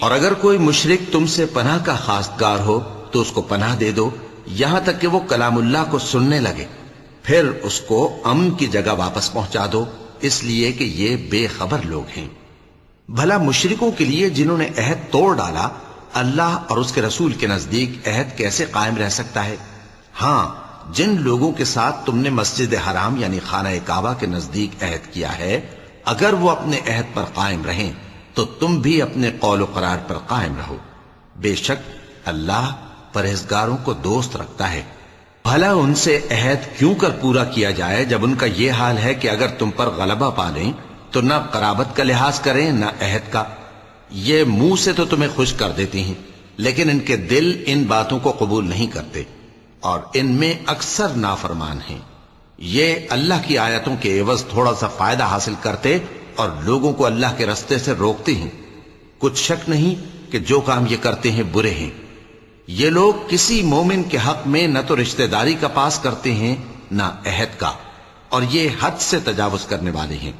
اور اگر کوئی مشرک تم سے پناہ کا خواستگار ہو تو اس کو پناہ دے دو یہاں تک کہ وہ کلام اللہ کو سننے لگے، پھر اس کو امن کی جگہ واپس پہنچا دو، اس لیے کہ یہ بے خبر لوگ ہیں۔ بھلا مشرکوں کے لیے جنہوں نے عہد توڑ ڈالا، اللہ اور اس کے رسول کے نزدیک عہد کیسے قائم رہ سکتا ہے؟ ہاں، جن لوگوں کے ساتھ تم نے مسجد حرام یعنی خانہ کعبہ کے نزدیک عہد کیا ہے، اگر وہ اپنے عہد پر قائم رہیں تو تم بھی اپنے قول و قرار پر قائم رہو، بے شک اللہ پرہیزگاروں کو دوست رکھتا ہے۔ بھلا ان سے عہد کیوں کر پورا کیا جائے جب ان کا یہ حال ہے کہ اگر تم پر غلبہ پا لیں تو نہ قرابت کا لحاظ کریں نہ عہد کا۔ یہ منہ سے تو تمہیں خوش کر دیتی ہیں لیکن ان کے دل ان باتوں کو قبول نہیں کرتے اور ان میں اکثر نافرمان ہیں۔ یہ اللہ کی آیتوں کے عوض تھوڑا سا فائدہ حاصل کرتے اور لوگوں کو اللہ کے رستے سے روکتے ہیں۔ کچھ شک نہیں کہ جو کام یہ کرتے ہیں برے ہیں۔ یہ لوگ کسی مومن کے حق میں نہ تو رشتہ داری کا پاس کرتے ہیں نہ عہد کا، اور یہ حد سے تجاوز کرنے والے ہیں۔